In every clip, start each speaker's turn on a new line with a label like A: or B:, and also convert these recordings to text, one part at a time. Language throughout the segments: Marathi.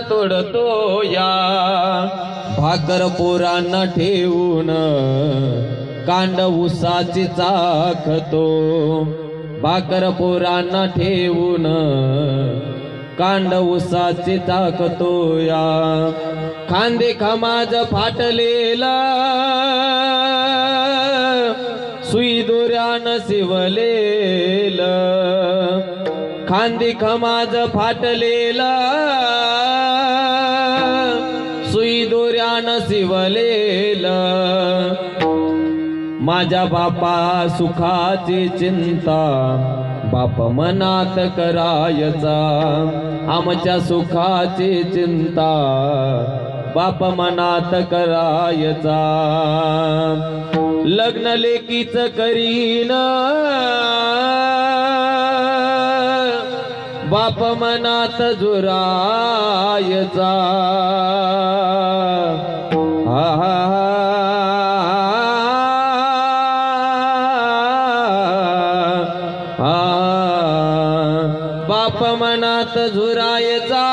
A: तोडतो या भाकर पोरांना ठेवून कांड उसाची चाखतो। भाकर पोरांना ठेवून कांड उसाची चाखतो या खांदे खमाज फाटलेला सुई दोऱ्यानं शिवलेलं खांदी खमाज फाटलेला सुई दोऱ्यानं शिवलेलं माझ्या बापा सुखाची चिंता बाप मनात करायचा आमच्या सुखाची चिंता बाप मनात करायचा लग्न लेकीच करीन बाप मनात जुरायचा बाप मनात झुरायचा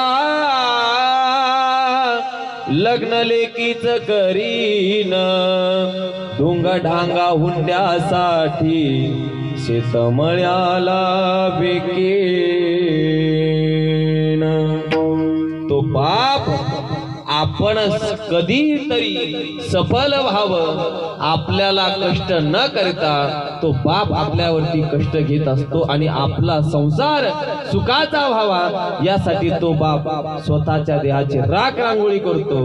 A: लग्न लेकीच करीन ढुंग ढांगा हुंड्यासाठी शेतमळ्याला बेकेन तो बाप आपण कधीतरी सफल व्हावं आपल्याला कष्ट न करता तो बाप आपल्यावरती कष्ट घेत असतो आणि आपला संसार सुखाचा व्हावा यासाठी तो बाप स्वतःच्या देहाची राख रांगोळी करतो।